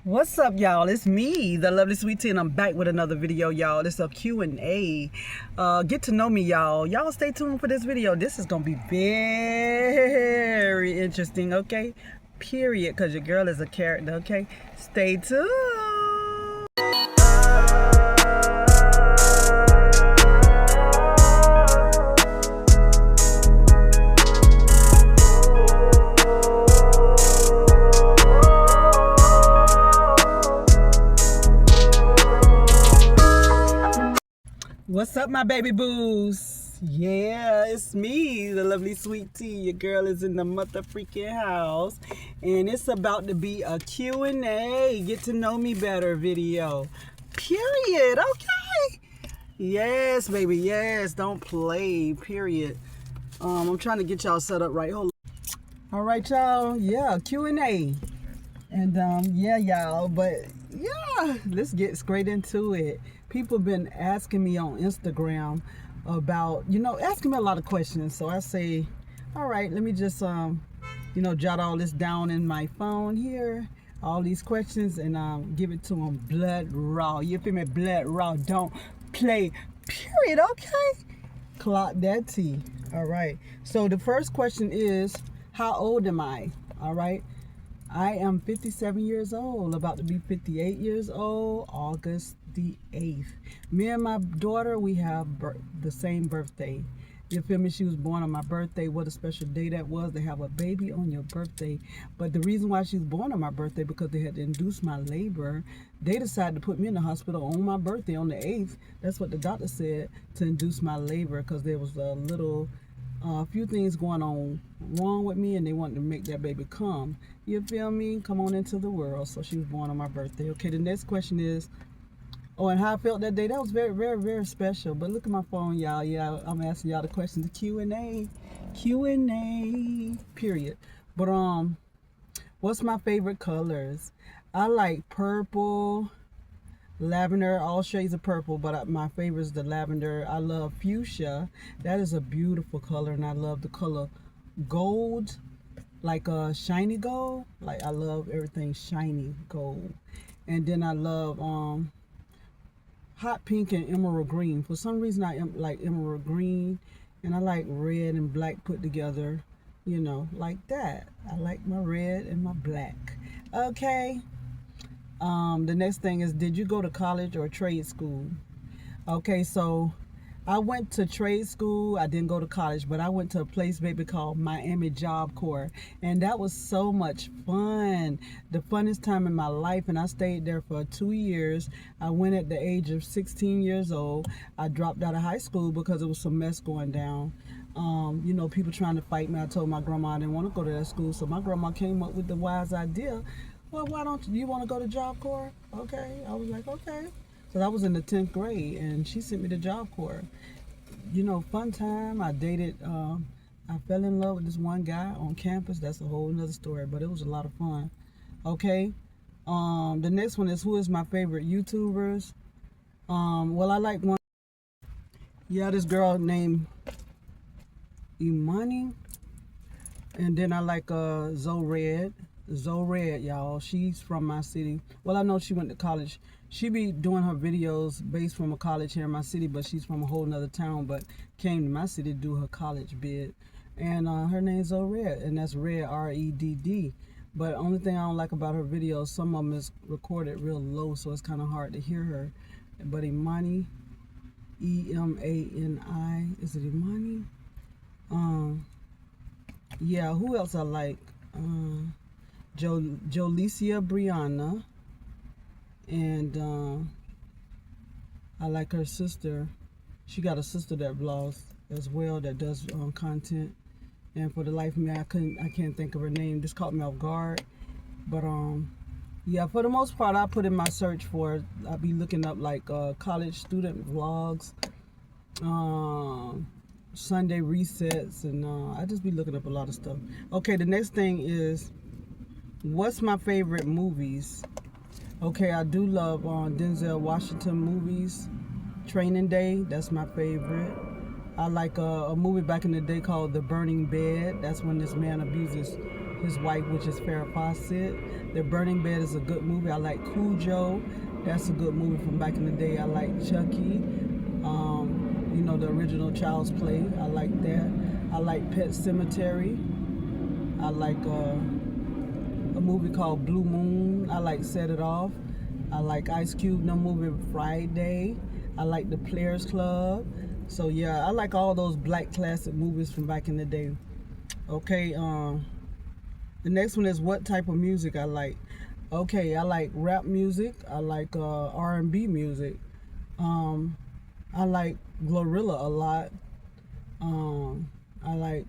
What's up, y'all? It's me, the lovely sweet tea, and I'm back with another video, y'all. It's a Q&A. Get to know me, y'all. Y'all stay tuned for this video. This is gonna be very interesting, okay? Period, because your girl is a character, okay? Stay tuned. What's up, my baby boos? Yeah, it's me, the lovely sweet tea. Your girl is in the mother freaking house, and it's about to be a Q&A, get to know me better video. Period. Okay. Yes, baby. Yes, don't play. Period. I'm trying to get y'all set up right. Hold on. All right, y'all. Yeah, Q&A. And yeah, y'all, but yeah, let's get straight into it. People been asking me on Instagram about, asking me a lot of questions. So I say, all right, let me just jot all this down in my phone here, all these questions, and give it to them blood raw. You feel me? Blood raw. Don't play. Period. Okay. Clock that T. All right. So the first question is, how old am I? All right. I am 57 years old, about to be 58 years old, August the 8th. Me and my daughter, we have the same birthday. You feel me? She was born on my birthday. What a special day that was to have a baby on your birthday. But the reason why she was born on my birthday, because they had to induce my labor. They decided to put me in the hospital on my birthday on the 8th. That's what the doctor said, to induce my labor, because there was a few things going on wrong with me, and they wanted to make that baby come. You feel me? Come on into the world. So she was born on my birthday. Okay, the next question is, and how I felt that day. That was very, very, very special. But look at my phone, y'all. Yeah, I'm asking y'all the questions. The Q&A. Period. But what's my favorite colors? I like purple, lavender, all shades of purple, but my favorite is the lavender. I love fuchsia. That is a beautiful color, and I love the color gold, like a shiny gold. Like, I love everything shiny gold. And then I love hot pink and emerald green. For some reason I like emerald green, and I like red and black put together, like that. I like my red and my black. Okay. The next thing is, did you go to college or trade school? Okay, so I went to trade school. I didn't go to college, but I went to a place, baby, called Miami Job Corps, and that was so much fun. The funnest time in my life, and I stayed there for 2 years. I went at the age of 16 years old. I dropped out of high school because it was some mess going down. People trying to fight me. I told my grandma I didn't want to go to that school, so my grandma came up with the wise idea. Well, why don't you want to go to Job Corps? Okay. I was like, okay. So I was in the 10th grade, and she sent me to Job Corps. Fun time. I dated, I fell in love with this one guy on campus. That's a whole nother story, but it was a lot of fun. Okay. The next one is, who is my favorite YouTubers? Well, I like one. Yeah, this girl named Imani. And then I like Zoe Red. Zoe Red, y'all. She's from my city. Well, I know she went to college. She be doing her videos based from a college here in my city, but she's from a whole nother town, but came to my city to do her college bid. And her name's Zoe Red, and that's Red, R-E-D-D. But the only thing I don't like about her videos, some of them is recorded real low, so it's kind of hard to hear her. But Imani, E-M-A-N-I, is it Imani? Yeah, who else I like? Jolicia Brianna. And I like her sister. She got a sister that vlogs as well, that does content. And for the life of me, I can't think of her name. Just caught me off guard. But yeah, for the most part, I put in my search for, I be looking up like college student vlogs, Sunday resets, and I just be looking up a lot of stuff. Okay, the next thing is, what's my favorite movies? Okay, I do love Denzel Washington movies. Training Day, that's my favorite. I like a movie back in the day called The Burning Bed. That's when this man abuses his wife, which is Farrah Fawcett. The Burning Bed is a good movie. I like Cujo. That's a good movie from back in the day. I like Chucky. You know, the original Child's Play. I like that. I like Pet Cemetery. I like a movie called Blue Moon. I like Set It Off. I like Ice Cube, no movie Friday. I like The Players Club. So yeah, I like all those black classic movies from back in the day. Okay, the next one is what type of music I like. Okay, I like rap music. I like R&B music. I like Glorilla a lot. I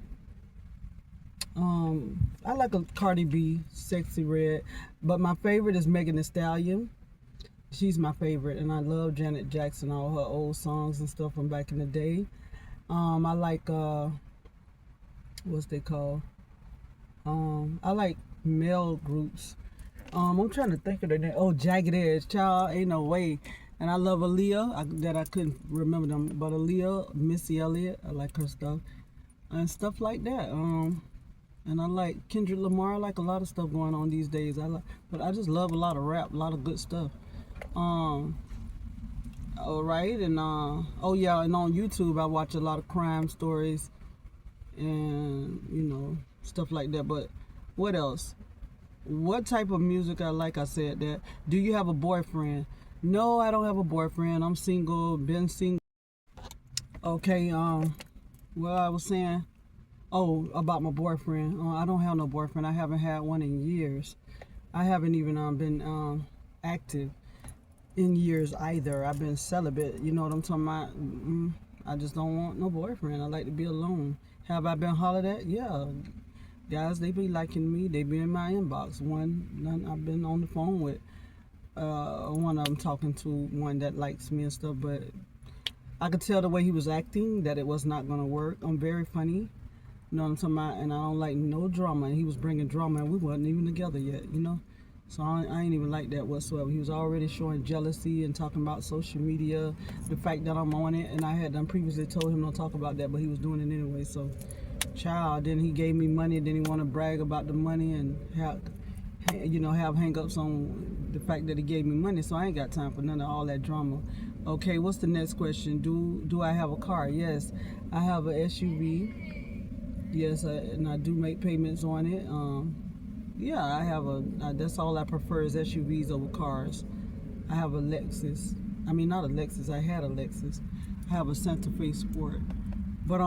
like a Cardi B, Sexy Red, but my favorite is Megan Thee Stallion. She's my favorite, and I love Janet Jackson, all her old songs and stuff from back in the day. I like what's they called? I like male groups. I'm trying to think of their name. Oh, Jagged Edge, child, ain't no way. And I love Aaliyah. That I couldn't remember them, but Aaliyah, Missy Elliott, I like her stuff and stuff like that. And I like Kendrick Lamar. I like a lot of stuff going on these days. But I just love a lot of rap, a lot of good stuff. All right, and oh yeah, and on YouTube I watch a lot of crime stories and you know stuff like that. But what else? What type of music I like? I said that. Do you have a boyfriend? No, I don't have a boyfriend. I'm single. Been single. Okay. Well, I was saying. Oh, about my boyfriend. I don't have no boyfriend. I haven't had one in years. I haven't even been active in years either. I've been celibate. You know what I'm talking about? I just don't want no boyfriend. I like to be alone. Have I been hollered at? Yeah. Guys, they be liking me. They be in my inbox. None I've been on the phone with. One of them talking to one that likes me and stuff, but I could tell the way he was acting that it was not gonna work. I'm very funny. You know what I'm talking about? And I don't like no drama. And he was bringing drama, and we wasn't even together yet, you know? So I ain't even like that whatsoever. He was already showing jealousy and talking about social media, the fact that I'm on it. And I had done previously told him don't talk about that, but he was doing it anyway. So, child, then he gave me money. Then he want to brag about the money and have hang-ups on the fact that he gave me money. So I ain't got time for none of all that drama. Okay, what's the next question? Do I have a car? Yes, I have a SUV. Yes, and I do make payments on it. Yeah, I have that's all I prefer is SUVs over cars. I have a Lexus. I mean, not a Lexus. I had a Lexus. I have a Santa Fe Sport. But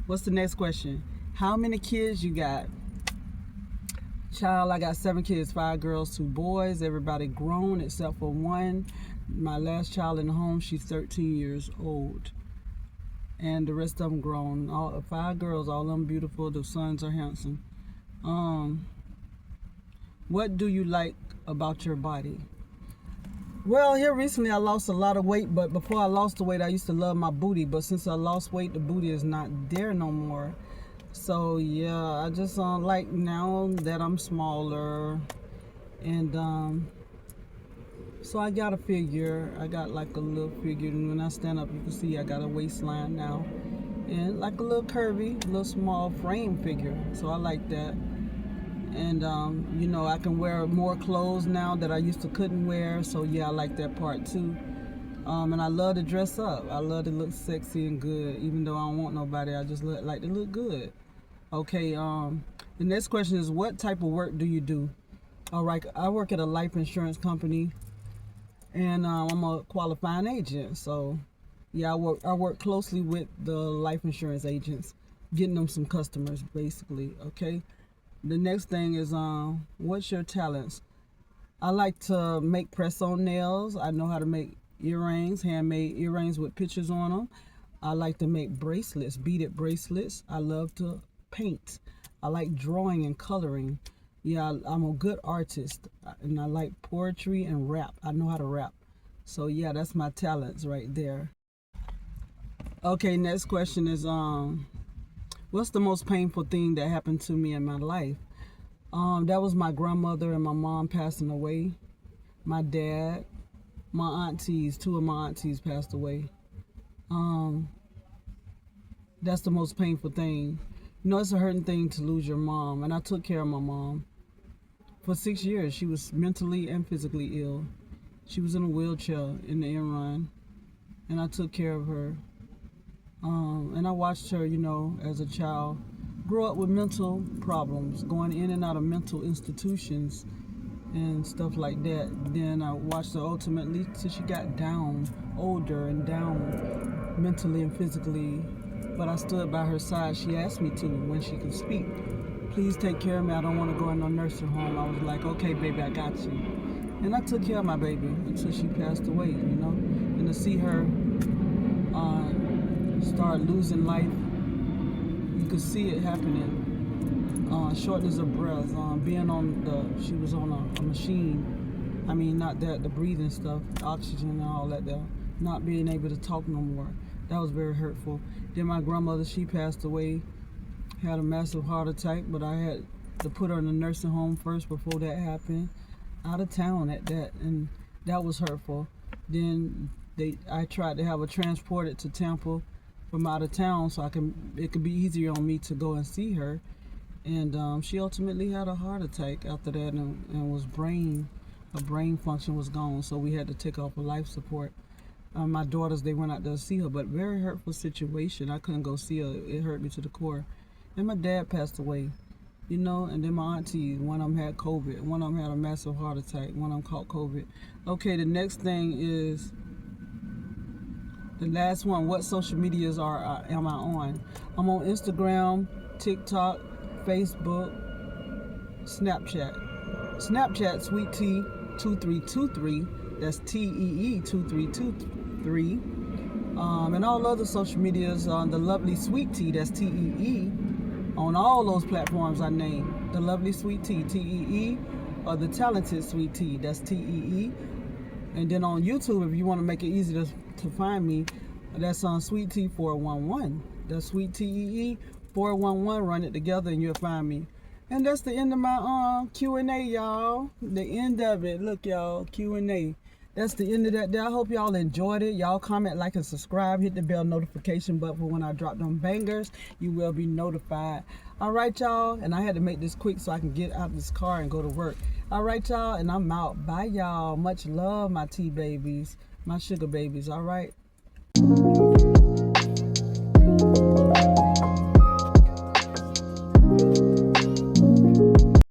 what's the next question? How many kids you got? Child, I got 7 kids, 5 girls, 2 boys. Everybody grown except for one. My last child in the home, she's 13 years old. And the rest of them grown. All 5 girls, all of them beautiful. The sons are handsome. What do you like about your body? Well, here recently I lost a lot of weight, but before I lost the weight, I used to love my booty. But since I lost weight, the booty is not there no more. So yeah, I just like now that I'm smaller, and so I got a figure. I got like a little figure, and when I stand up, you can see I got a waistline now, and like a little curvy, little small frame figure. So I like that. And you know, I can wear more clothes now that I used to couldn't wear. So yeah, I like that part too. And I love to dress up. I love to look sexy and good, even though I don't want nobody. I just like to look good. Okay. The next question is, what type of work do you do? All right, I work at a life insurance company, and I'm a qualifying agent. So yeah, I work closely with the life insurance agents, getting them some customers, basically. Okay. The next thing is, what's your talents? I like to make press-on nails. I know how to make earrings, handmade earrings with pictures on them. I like to make bracelets, beaded bracelets. I love to paint. I like drawing and coloring. Yeah, I'm a good artist, and I like poetry and rap. I know how to rap. So yeah, that's my talents right there. Okay, next question is, what's the most painful thing that happened to me in my life? That was my grandmother and my mom passing away. My dad, my aunties, 2 of my aunties passed away. That's the most painful thing. You know, it's a hurting thing to lose your mom, and I took care of my mom. For 6 years, she was mentally and physically ill. She was in a wheelchair in the end run, and I took care of her. And I watched her, you know, as a child, grow up with mental problems, going in and out of mental institutions and stuff like that. Then I watched her ultimately till she got down, older and down mentally and physically. But I stood by her side. She asked me to when she could speak. Please take care of me. I don't want to go in no nursing home. I was like, okay, baby, I got you. And I took care of my baby until she passed away, you know. And to see her start losing life, you could see it happening. Shortness of breath, being on she was on a machine. I mean, not that, the breathing stuff, oxygen and all that there. Not being able to talk no more. That was very hurtful. Then my grandmother, she passed away, had a massive heart attack, but I had to put her in a nursing home first before that happened. Out of town at that, and that was hurtful. Then I tried to have her transported to Tampa from out of town so it could be easier on me to go and see her. And she ultimately had a heart attack after that, and her brain function was gone, so we had to take off her life support. My daughters, they went out there to see her, but very hurtful situation. I couldn't go see her. It hurt me to the core. And my dad passed away, you know, and then my aunties, one of them had COVID, one of them had a massive heart attack, one of them caught COVID. Okay, the next thing is, the last one, what social medias am I on? I'm on Instagram, TikTok, Facebook, Snapchat. Snapchat, Sweet Tea 2323, that's TEE 2323. And all other social medias on the Lovely Sweet Tea, that's TEE. On all those platforms I named, the Lovely Sweet Tea, TEE, or the Talented Sweet Tea, that's TEE. And then on YouTube, if you want to make it easy to find me, that's on Sweet Tea 411. That's Sweet TEE 411. Run it together and you'll find me. And that's the end of my Q&A, y'all. The end of it. Look, y'all, Q&A. That's the end of that day. I hope y'all enjoyed it. Y'all comment, like, and subscribe. Hit the bell notification button for when I drop them bangers. You will be notified. All right, y'all. And I had to make this quick so I can get out of this car and go to work. All right, y'all. And I'm out. Bye, y'all. Much love, my tea babies, my sugar babies. All right.